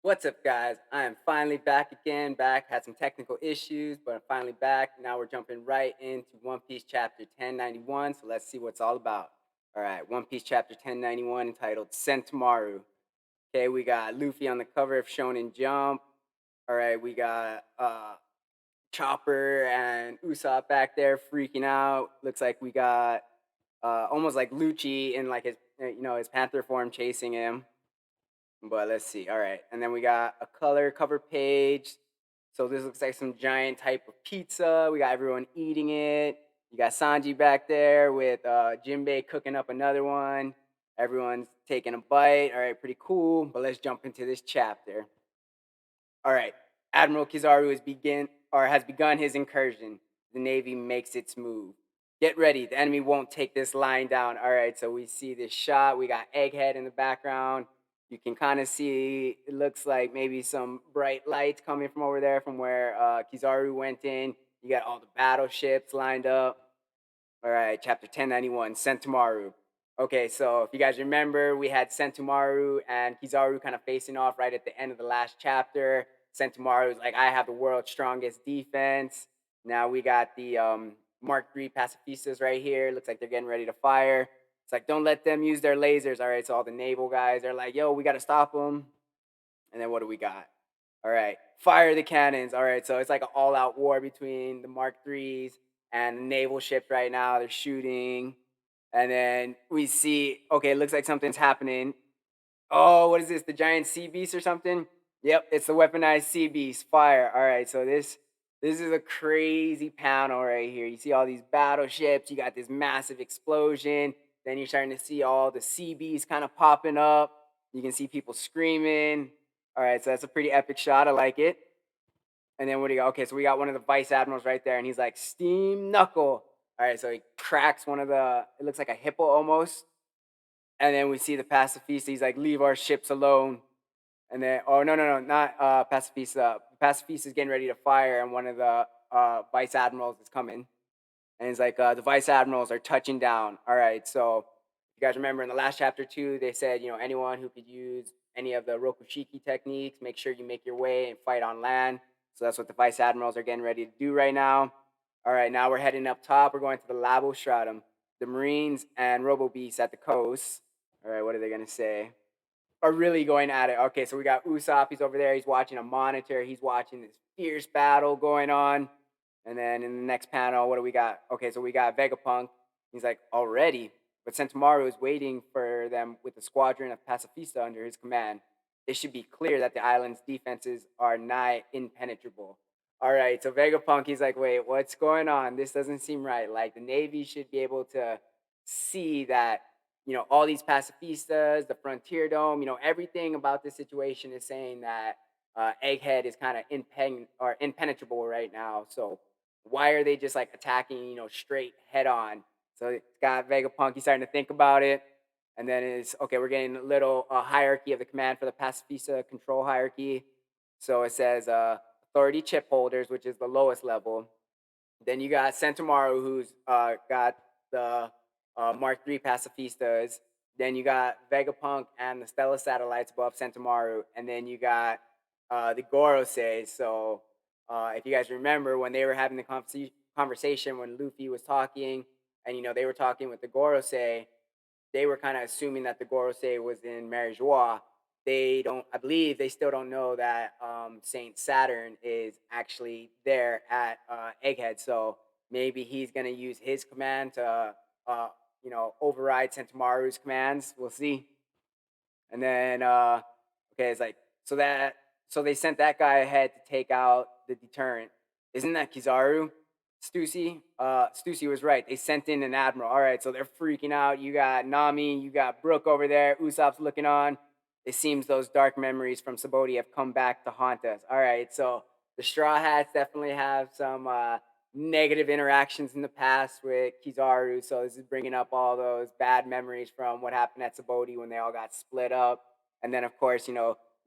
What's up, guys? I am finally back again. Had some technical issues, but I'm finally back. Now we're jumping right into One Piece chapter 1091. So let's see what's all about. All right, One Piece chapter 1091 entitled Sentomaru. Okay, we got Luffy on the cover of Shonen Jump. All right, we got Chopper and Usopp back there freaking out. Looks like we got almost like Lucci in like his panther form chasing him. But let's see. All right. And then we got a color cover page. So this looks like some giant type of pizza. We got everyone eating it. You got Sanji back there with Jinbei cooking up another one. Everyone's taking a bite. All right, pretty cool. But let's jump into this chapter. All right. Admiral Kizaru has begun his incursion. The Navy makes its move. Get ready. The enemy won't take this line down. All right, so we see this shot. We got Egghead in the background. You can kind of see it looks like maybe some bright lights coming from over there from where Kizaru went in. You got all the battleships lined up. All right, chapter 1091, Sentomaru. Okay, so if you guys remember, we had Sentomaru and Kizaru kind of facing off right at the end of the last chapter. Sentomaru is like, I have the world's strongest defense. Now we got the Mark III pacifistas right here. Looks like they're getting ready to fire. It's like, don't let them use their lasers. All right, so all the naval guys are like, yo, we got to stop them. And then what do we got? All right, fire the cannons. All right, so it's like an all-out war between the Mark IIIs and the naval ships right now. They're shooting, and then we see. Okay, it looks like something's happening. Oh, what is this? The giant sea beast or something? Yep, it's the weaponized sea beast. Fire. All right, so this is a crazy panel right here. You see all these battleships. You got this massive explosion. Then you're starting to see all the sea beasts kind of popping up. You can see people screaming. All right, so that's a pretty epic shot. I like it. And then what do you got? Okay, so we got one of the vice admirals right there, and he's like, Steam Knuckle. All right, so he cracks one of it looks like a hippo almost. And then we see the pacifist. He's like, leave our ships alone. And then, oh, no, not pacifista. Pacifist is getting ready to fire, and one of the vice admirals is coming. And it's like, the vice admirals are touching down. All right, so you guys remember in the last chapter too, they said, anyone who could use any of the Rokushiki techniques, make sure you make your way and fight on land. So that's what the vice admirals are getting ready to do right now. All right, now we're heading up top. We're going to the Labo Stratum. The Marines and Robo Beasts at the coast. All right, what are they going to say? Are really going at it. Okay, so we got Usopp. He's over there. He's watching a monitor. He's watching this fierce battle going on. And then in the next panel, what do we got? Okay, so we got Vegapunk. He's like, already? But Sentomaru is waiting for them with a squadron of pacifista under his command. It should be clear that the island's defenses are nigh impenetrable. All right, so Vegapunk, he's like, wait, what's going on? This doesn't seem right. Like, the Navy should be able to see that, all these pacifistas, the Frontier Dome, everything about this situation is saying that Egghead is kind of impenetrable right now. So why are they just like attacking, straight head on? So it's got Vegapunk, he's starting to think about it. And then it's okay, we're getting a little hierarchy of the command for the pacifista control hierarchy. So it says authority chip holders, which is the lowest level. Then you got Sentomaru, who's got the Mark III pacifistas. Then you got Vegapunk and the Stella satellites above Sentomaru. And then you got the Gorosei. So if you guys remember when they were having the conversation when Luffy was talking, and they were talking with the Gorosei, they were kind of assuming that the Gorosei was in Marijois. I believe they still don't know that Saint Saturn is actually there at Egghead. So maybe he's gonna use his command to, override Sentomaru's commands. We'll see. And then, okay, it's like so they sent that guy ahead to take out the deterrent. Isn't that Kizaru? Stussy? Stussy was right. They sent in an admiral. All right, so they're freaking out. You got Nami, you got Brook over there. Usopp's looking on. It seems those dark memories from Sabaody have come back to haunt us. All right, so the Straw Hats definitely have some negative interactions in the past with Kizaru. So this is bringing up all those bad memories from what happened at Sabaody when they all got split up. And then, of course,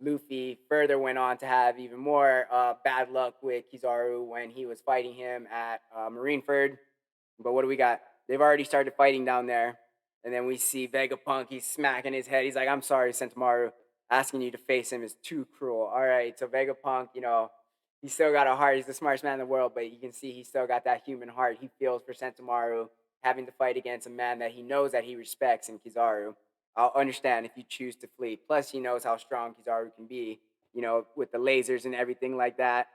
Luffy further went on to have even more bad luck with Kizaru when he was fighting him at Marineford. But what do we got? They've already started fighting down there. And then we see Vegapunk. He's smacking his head. He's like, I'm sorry, Sentomaru. asking you to face him is too cruel. All right, so Vegapunk, he's still got a heart. He's the smartest man in the world, but you can see he's still got that human heart. He feels for Sentomaru having to fight against a man that he knows that he respects in Kizaru. I'll understand if you choose to flee. Plus, he knows how strong Kizaru can be, with the lasers and everything like that.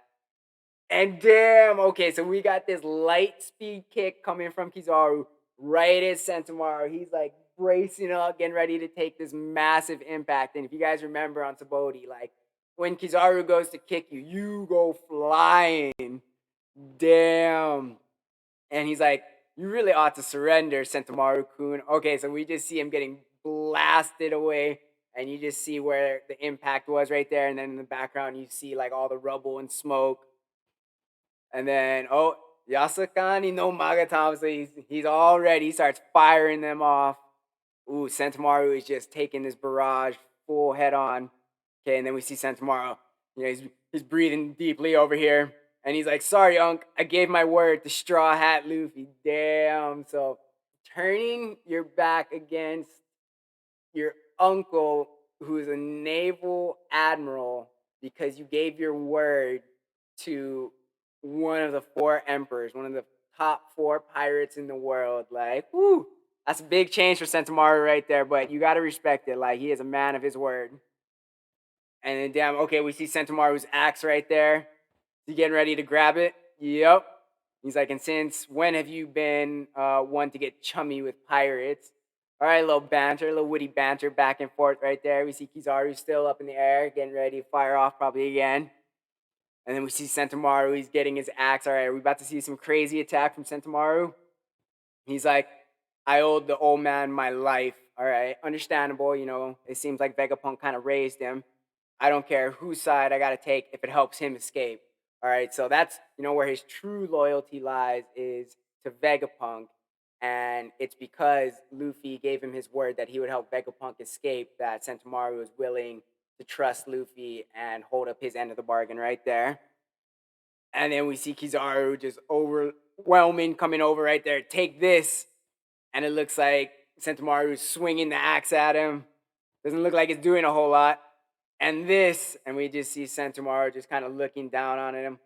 And damn, okay, so we got this light speed kick coming from Kizaru right at Sentomaru. He's like bracing up, getting ready to take this massive impact. And if you guys remember on Saboti, like when Kizaru goes to kick you, you go flying. Damn. And he's like, you really ought to surrender, Sentomaru-kun. Okay, so we just see him getting blasted away. And you just see where the impact was right there. And then in the background, you see like all the rubble and smoke. And then, Yasakani no Magatam, so he's all ready. He starts firing them off. Ooh, Sentomaru is just taking this barrage full head on. Okay, and then we see Sentomaru. He's breathing deeply over here. And he's like, sorry, Unc, I gave my word to Straw Hat Luffy. Damn. So turning your back against your uncle, who is a naval admiral, because you gave your word to one of the four emperors, one of the top four pirates in the world. Like, whoo, that's a big change for Sentomaru right there, but you got to respect it. Like, he is a man of his word. And then, damn, okay, we see Sentomaru's axe right there. He getting ready to grab it. Yep. He's like, and since when have you been one to get chummy with pirates? All right, a little banter, a little witty banter back and forth right there. We see Kizaru still up in the air, getting ready to fire off probably again. And then we see Sentomaru, he's getting his axe. All right, are we about to see some crazy attack from Sentomaru? He's like, I owed the old man my life. All right, understandable, it seems like Vegapunk kind of raised him. I don't care whose side I got to take if it helps him escape. All right, so that's, where his true loyalty lies is to Vegapunk. And it's because Luffy gave him his word that he would help Vegapunk escape that Sentomaru is willing to trust Luffy and hold up his end of the bargain right there. And then we see Kizaru just overwhelming, coming over right there. Take this. And it looks like Sentomaru's swinging the axe at him. Doesn't look like it's doing a whole lot. And this, and we just see Sentomaru just kind of looking down on him.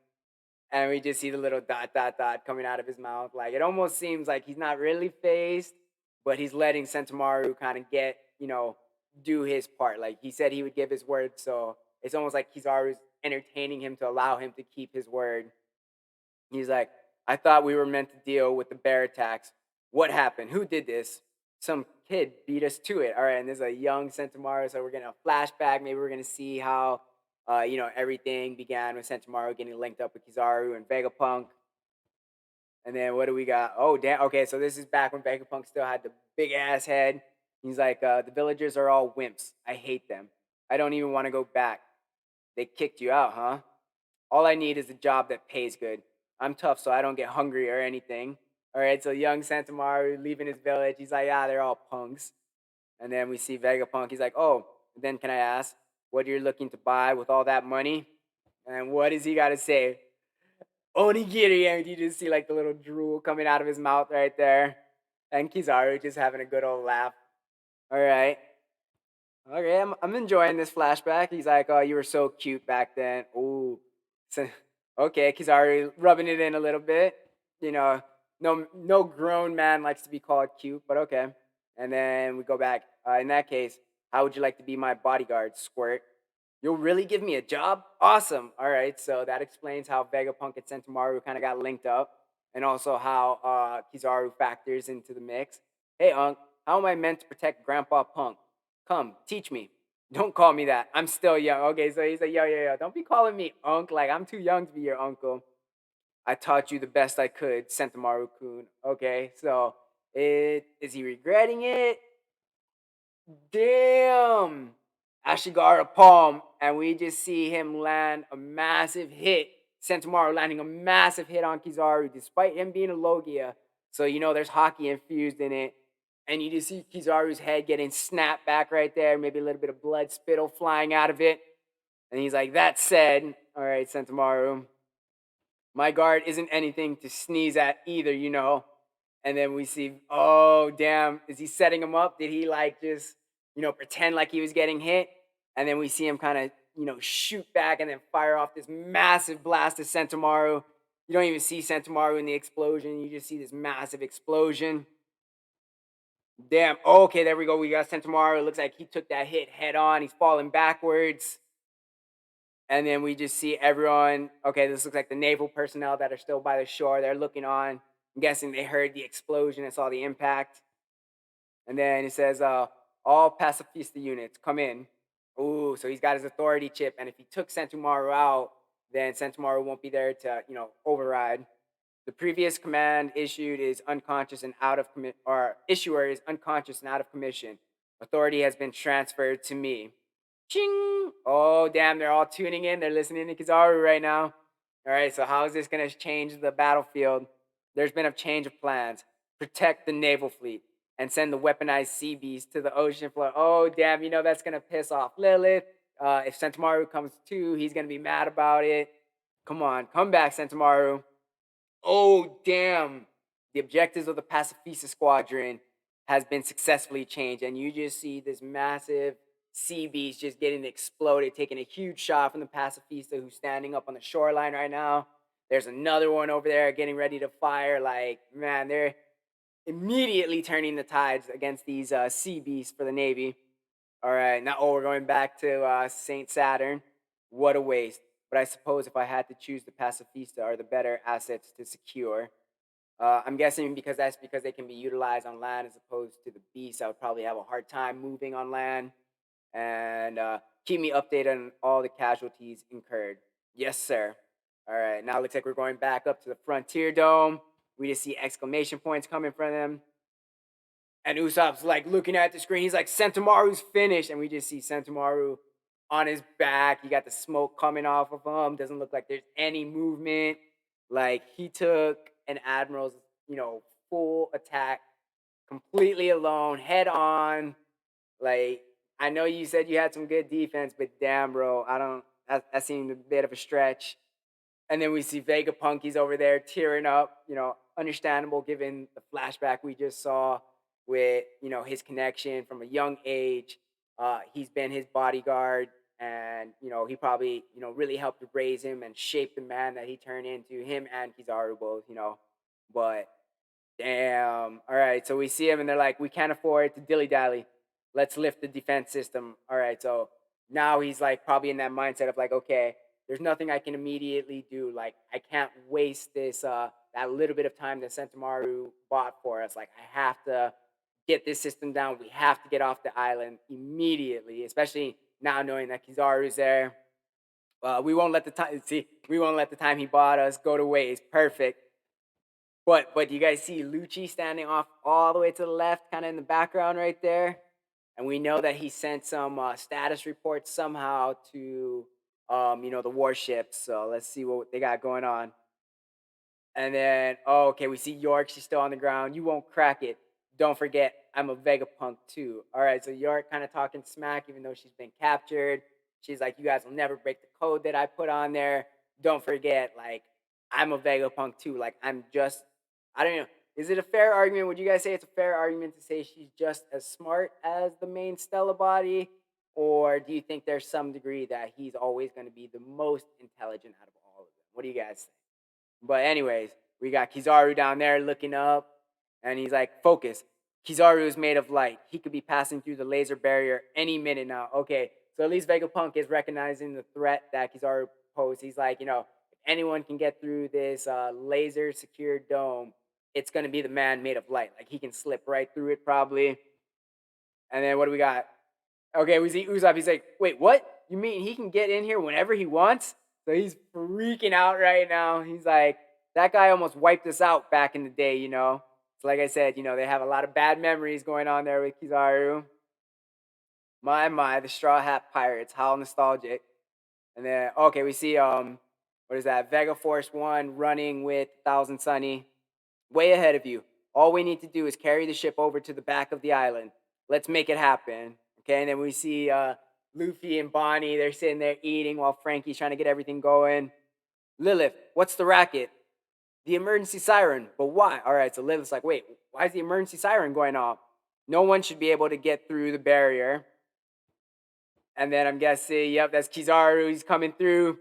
And we just see the little ... coming out of his mouth. Like, it almost seems like he's not really phased, but he's letting Sentomaru kind of get, do his part. Like, he said he would give his word, so it's almost like Kizaru's entertaining him to allow him to keep his word. He's like, I thought we were meant to deal with the bear attacks. What happened? Who did this? Some kid beat us to it. All right, and there's a young Sentomaru, so we're getting a flashback. Maybe we're gonna see how, everything began with Sentomaru getting linked up with Kizaru and Vegapunk. And then what do we got? Oh, damn. Okay, so this is back when Vegapunk still had the big ass head. He's like, the villagers are all wimps. I hate them. I don't even want to go back. They kicked you out, huh? All I need is a job that pays good. I'm tough, so I don't get hungry or anything. All right, so young Sentomaru leaving his village. He's like, they're all punks. And then we see Vegapunk. He's like, oh, then can I ask what you're looking to buy with all that money? And what does he got to say? Onigiri, and you just see like the little drool coming out of his mouth right there. And Kizaru just having a good old laugh. All right. Okay, I'm enjoying this flashback. He's like, oh, you were so cute back then. Ooh. So, okay, Kizaru rubbing it in a little bit. No grown man likes to be called cute, but okay. And then we go back. In that case, how would you like to be my bodyguard, Squirt? You'll really give me a job? Awesome. All right, so that explains how Vegapunk and Sentomaru kind of got linked up, and also how Kizaru factors into the mix. Hey, Unc, how am I meant to protect Grandpa Punk? Come, teach me. Don't call me that. I'm still young. Okay, so he's like, yo. Don't be calling me Unc. Like, I'm too young to be your uncle. I taught you the best I could, Sentomaru-kun. Okay, so is he regretting it? Damn! Ashigara palm, and we just see him land a massive hit. Sentomaru landing a massive hit on Kizaru, despite him being a Logia. So there's hockey infused in it. And you just see Kizaru's head getting snapped back right there, maybe a little bit of blood spittle flying out of it. And he's like, that said, all right, Sentomaru, my guard isn't anything to sneeze at either. And then we see, oh, damn, is he setting him up? Did he just, pretend like he was getting hit? And then we see him kind of, shoot back and then fire off this massive blast of Sentomaru. You don't even see Sentomaru in the explosion. You just see this massive explosion. Damn. Okay, there we go. We got Sentomaru. It looks like he took that hit head on. He's falling backwards. And then we just see everyone. Okay, this looks like the naval personnel that are still by the shore. They're looking on. I'm guessing they heard the explosion and saw the impact. And then it says, all pacifista units, come in. Ooh, so he's got his authority chip. And if he took Sentomaru out, then Sentomaru won't be there to, override. The previous command issued is unconscious and out of or issuer is unconscious and out of commission. Authority has been transferred to me. Ching! Oh, damn, they're all tuning in. They're listening to Kizaru right now. All right, so how is this going to change the battlefield? There's been a change of plans. Protect the naval fleet and send the weaponized sea beasts to the ocean floor. Oh, damn, that's going to piss off Lilith. If Sentomaru comes too, he's going to be mad about it. Come on, come back, Sentomaru. Oh, damn. The objectives of the Pacifista Squadron has been successfully changed. And you just see this massive sea beast just getting exploded, taking a huge shot from the Pacifista who's standing up on the shoreline right now. There's another one over there getting ready to fire. Like, man, they're immediately turning the tides against these sea beasts for the Navy. All right, now we're going back to St. Saturn. What a waste. But I suppose if I had to choose, the Pacifista are the better assets to secure. I'm guessing because they can be utilized on land as opposed to the beasts. I would probably have a hard time moving on land. And keep me updated on all the casualties incurred. Yes, sir. All right, now it looks like we're going back up to the Frontier Dome. We just see exclamation points coming from them. And Usopp's like looking at the screen. He's like, Sentomaru's finished. And we just see Sentomaru on his back. You got the smoke coming off of him. Doesn't look like there's any movement. Like he took an admiral's, full attack completely alone, head on. Like, I know you said you had some good defense, but damn, bro, that seemed a bit of a stretch. And then we see Vegapunk, he's over there tearing up, understandable given the flashback we just saw with, his connection from a young age. He's been his bodyguard and, he probably, really helped to raise him and shape the man that he turned into, him and Kizaru both, But damn. All right, so we see him and they're like, we can't afford to dilly-dally. Let's lift the defense system. All right, so now he's like probably in that mindset of like, okay, there's nothing I can immediately do. Like, I can't waste this that little bit of time that Sentomaru bought for us. Like, I have to get this system down. We have to get off the island immediately, especially now knowing that Kizaru's there. We won't let the time he bought us go to waste. Perfect. But you guys see Lucci standing off all the way to the left, kind of in the background right there, and we know that he sent some status reports somehow to the warships. So let's see what they got going on. And then okay, we see York. She's still on the ground. You won't crack it. Don't forget, I'm a Vegapunk too. All right, so York kind of talking smack, even though she's been captured. She's like, you guys will never break the code that I put on there. Don't forget, like, I'm a Vegapunk too. Like, I don't know. Is it a fair argument? Would you guys say it's a fair argument to say she's just as smart as the main Stella body? Or do you think there's some degree that he's always going to be the most intelligent out of all of them? What do you guys think? But anyways, we got Kizaru down there looking up, and he's like, focus. Kizaru is made of light. He could be passing through the laser barrier any minute now. Okay, so at least Vegapunk is recognizing the threat that Kizaru posed. He's like, if anyone can get through this laser-secured dome, it's going to be the man made of light. Like, he can slip right through it probably. And then what do we got? Okay, we see Usopp. He's like, wait, what? You mean he can get in here whenever he wants? So he's freaking out right now. He's like, that guy almost wiped us out back in the day, So like I said, they have a lot of bad memories going on there with Kizaru. My, the Straw Hat Pirates, how nostalgic. And then, okay, we see, what is that? Vega Force 1 running with Thousand Sunny. Way ahead of you. All we need to do is carry the ship over to the back of the island. Let's make it happen. Okay, and then we see Luffy and Bonnie. They're sitting there eating while Frankie's trying to get everything going. Lilith, what's the racket? The emergency siren. But why? All right, so Lilith's like, wait, why is the emergency siren going off? No one should be able to get through the barrier. And then I'm guessing, yep, that's Kizaru. He's coming through.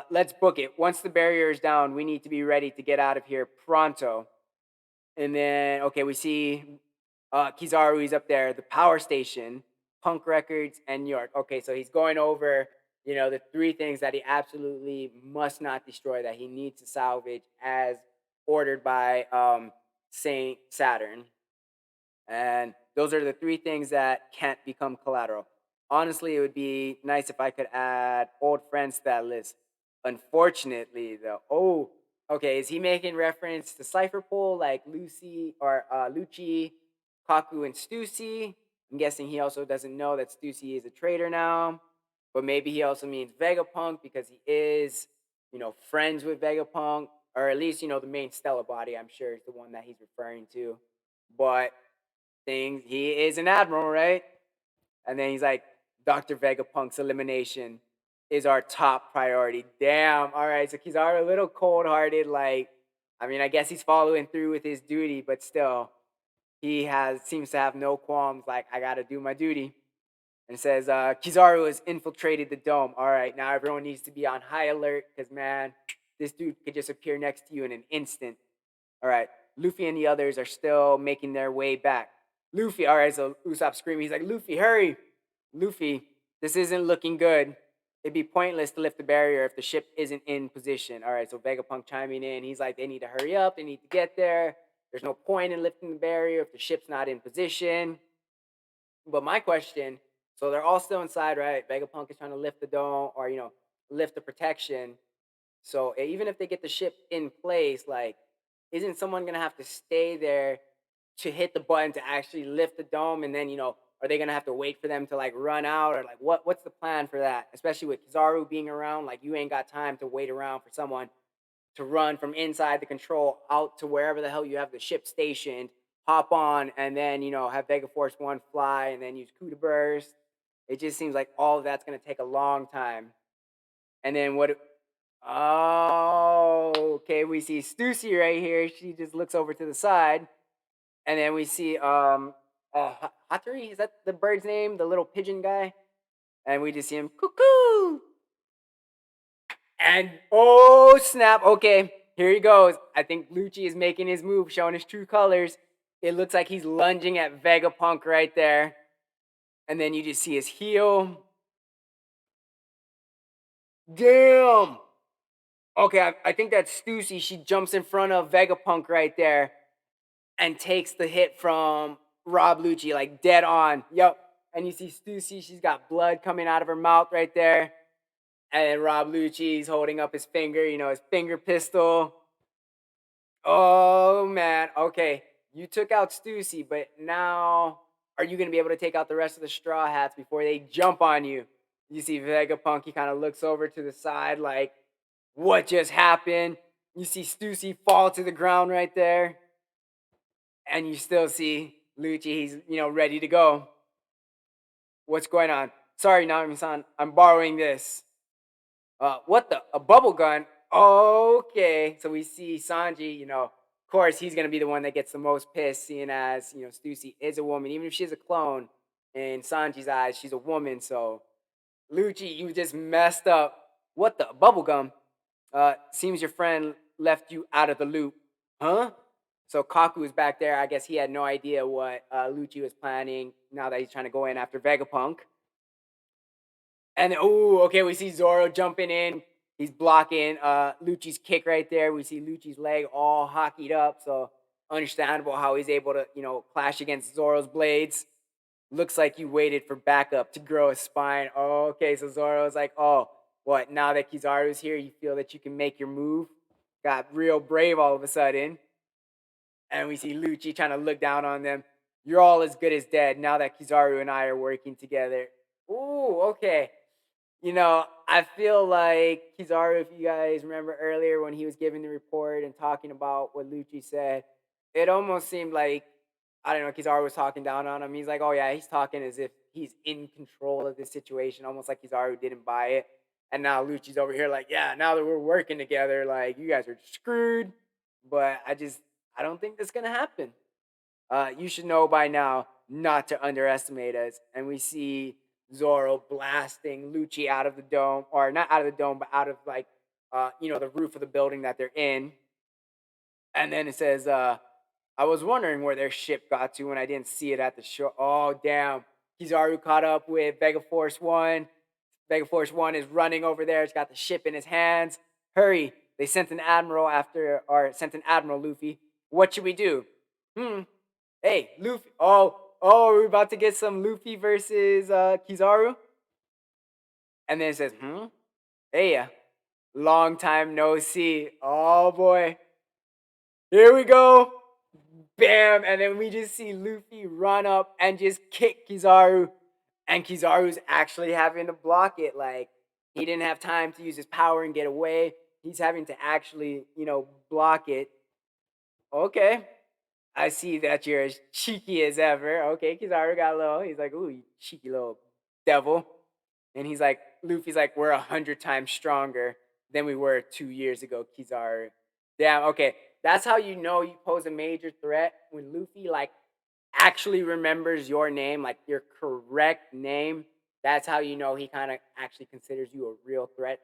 Let's book it. Once the barrier is down, we need to be ready to get out of here pronto. And then, okay, we see Kizaru. He's up there. The power station, Punk Records, and New York. Okay, so he's going over, the three things that he absolutely must not destroy, that he needs to salvage as ordered by Saint Saturn. And those are the three things that can't become collateral. Honestly, it would be nice if I could add old friends to that list. Unfortunately, though, okay, is he making reference to Cipher Pol, like Lucy or Lucci, Kaku, and Stussy? I'm guessing he also doesn't know that Stussy is a traitor now, but maybe he also means Vegapunk because he is, friends with Vegapunk, or at least the main Stella body. I'm sure is the one that he's referring to, but he is an admiral, right? And then he's like, Dr. Vegapunk's elimination is our top priority. Damn. All right. So Kizaru a little cold hearted. Like, I mean, I guess he's following through with his duty, but still, seems to have no qualms. Like, I gotta do my duty. And says, Kizaru has infiltrated the dome. All right, now everyone needs to be on high alert because, man, this dude could just appear next to you in an instant. All right, Luffy and the others are still making their way back. Luffy, all right, so Usopp's screaming. He's like, Luffy, hurry! Luffy, this isn't looking good. It'd be pointless to lift the barrier if the ship isn't in position. All right, so Vegapunk chiming in. He's like, they need to hurry up. They need to get there. There's no point in lifting the barrier if the ship's not in position. But my question, so they're all still inside, right? Vegapunk is trying to lift the dome or, lift the protection. So even if they get the ship in place, like, isn't someone going to have to stay there to hit the button to actually lift the dome? And then, are they going to have to wait for them to like run out or like what's the plan for that? Especially with Kizaru being around, like you ain't got time to wait around for someone to run from inside the control out to wherever the hell you have the ship stationed, hop on, and then, have Vega Force 1 fly and then use coup de burst. It just seems like all of that's going to take a long time. And then what? Oh, okay. We see Stussy right here. She just looks over to the side. And then we see Hattori. Is that the bird's name? The little pigeon guy? And we just see him, cuckoo. And oh snap! Okay, here he goes. I think Lucci is making his move, showing his true colors. It looks like he's lunging at Vegapunk right there, and then you just see his heel. Damn. Okay, I think that's Stussy. She jumps in front of Vegapunk right there, and takes the hit from Rob Lucci like dead on. Yup. And you see Stussy. She's got blood coming out of her mouth right there. And then Rob Lucci's holding up his finger, his finger pistol. Oh man, okay. You took out Stussy, but now are you gonna be able to take out the rest of the Straw Hats before they jump on you? You see Vegapunk, he kind of looks over to the side like, what just happened? You see Stussy fall to the ground right there. And you still see Lucci, he's ready to go. What's going on? Sorry, Nami-san, I'm borrowing this. What the? A bubble gun? Okay. So we see Sanji, of course, he's going to be the one that gets the most pissed, seeing as, Stussy is a woman. Even if she's a clone, in Sanji's eyes, she's a woman. So, Lucci, you just messed up. What the? Bubble gum? Seems your friend left you out of the loop. Huh? So Kaku is back there. I guess he had no idea what Lucci was planning now that he's trying to go in after Vegapunk. And okay, we see Zoro jumping in. He's blocking Lucci's kick right there. We see Lucci's leg all hockeyed up, so understandable how he's able to, clash against Zoro's blades. Looks like you waited for backup to grow a spine. Okay, so Zoro's like, oh, what? Now that Kizaru's here, you feel that you can make your move? Got real brave all of a sudden. And we see Lucci trying to look down on them. You're all as good as dead now that Kizaru and I are working together. Ooh, okay. I feel like Kizaru, if you guys remember earlier when he was giving the report and talking about what Lucci said, it almost seemed like, I don't know, Kizaru was talking down on him. He's like, oh yeah, he's talking as if he's in control of the situation, almost like Kizaru didn't buy it. And now Lucci's over here like, yeah, now that we're working together, like, you guys are screwed. But I don't think that's going to happen. You should know by now not to underestimate us. And we see Zoro blasting Lucci out of the dome, or not out of the dome, but out of like the roof of the building that they're in. And then it says, I was wondering where their ship got to when I didn't see it at the shore. Oh, damn. Kizaru caught up with Vega Force 1. Vega Force 1 is running over there. It's got the ship in his hands. Hurry. They sent an admiral sent an admiral, Luffy. What should we do? Hey, Luffy. Oh, we're about to get some Luffy versus Kizaru. And then it says, hey, long time no see. Oh, boy. Here we go. Bam. And then we just see Luffy run up and just kick Kizaru. And Kizaru's actually having to block it. Like, he didn't have time to use his power and get away. He's having to actually, block it. Okay. I see that you're as cheeky as ever. Okay, Kizaru got low. He's like, ooh, you cheeky little devil. And he's like, Luffy's like, we're 100 times stronger than we were 2 years ago, Kizaru. Damn, okay. That's how you know you pose a major threat, when Luffy like actually remembers your name, like your correct name. That's how you know he kind of actually considers you a real threat.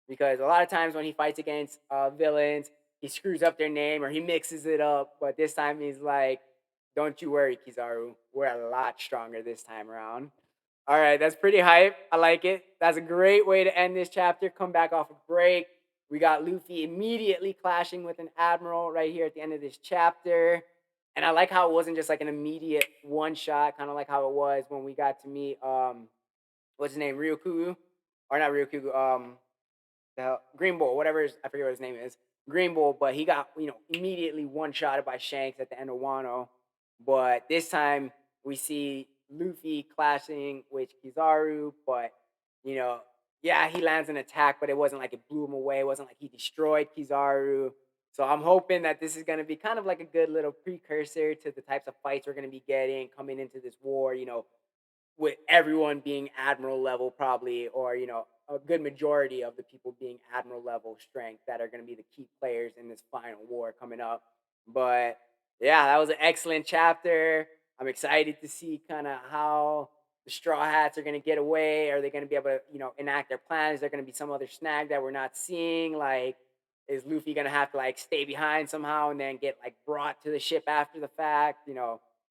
Because a lot of times when he fights against villains, he screws up their name or he mixes it up. But this time he's like, don't you worry, Kizaru. We're a lot stronger this time around. All right, that's pretty hype. I like it. That's a great way to end this chapter. Come back off a break. We got Luffy immediately clashing with an admiral right here at the end of this chapter. And I like how it wasn't just like an immediate one shot, kind of like how it was when we got to meet what's his name, Ryukugu, or not Ryukugu, Green Bull, I forget what his name is, Green Bull, but he got immediately one shotted by Shanks at the end of Wano. But this time we see Luffy clashing with Kizaru, but you know, yeah, he lands an attack, but it wasn't like it blew him away. It wasn't like he destroyed Kizaru. So I'm hoping that this is going to be kind of like a good little precursor to the types of fights we're going to be getting coming into this war. With everyone being admiral level probably, or a good majority of the people being admiral level strength that are going to be the key players in this final war coming up. But yeah, that was an excellent chapter. I'm excited to see kind of how the Straw Hats are going to get away. Are they going to be able to enact their plans? Is there going to be some other snag that we're not seeing? Like, is Luffy going to have to like stay behind somehow and then get like brought to the ship after the fact,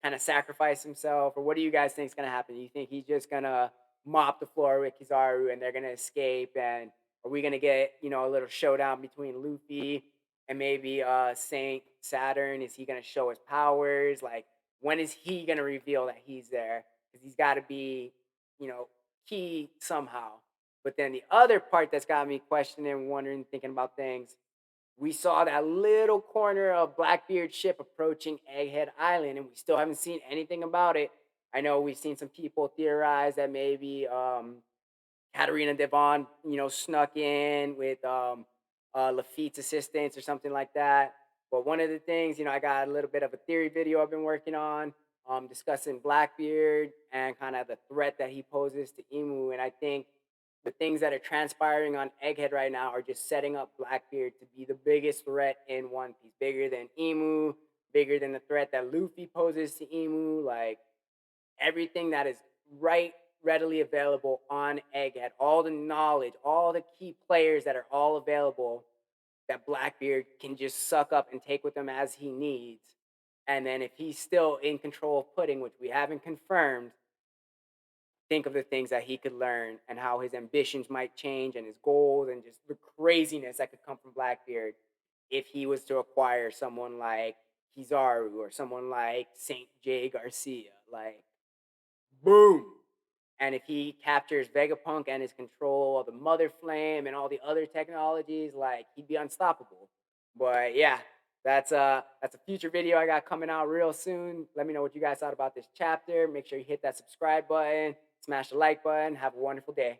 kind of sacrifice himself? Or what do you guys think is going to happen? Do you think he's just going to mop the floor with Kizaru and they're going to escape? And are we going to get, a little showdown between Luffy and maybe Saint Saturn? Is he going to show his powers? Like, when is he going to reveal that he's there? Because he's got to be, key somehow. But then the other part that's got me questioning, wondering, thinking about things, we saw that little corner of Blackbeard's ship approaching Egghead Island, and we still haven't seen anything about it. I know we've seen some people theorize that maybe Katarina Devon, snuck in with Lafitte's assistance or something like that. But one of the things, I got a little bit of a theory video I've been working on, discussing Blackbeard and kind of the threat that he poses to Emu. And I think the things that are transpiring on Egghead right now are just setting up Blackbeard to be the biggest threat in One Piece, bigger than Emu, bigger than the threat that Luffy poses to Emu. Like, everything that is readily available on Egghead, all the knowledge, all the key players that are all available, that Blackbeard can just suck up and take with him as he needs. And then if he's still in control of Pudding, which we haven't confirmed, think of the things that he could learn and how his ambitions might change and his goals and just the craziness that could come from Blackbeard if he was to acquire someone like Kizaru or someone like Saint J. Garcia. Like, boom. And if he captures Vegapunk and his control of the Mother Flame and all the other technologies, like, he'd be unstoppable. But yeah, that's a future video I got coming out real soon. Let me know what you guys thought about this chapter. Make sure you hit that subscribe button, smash the like button. Have a wonderful day.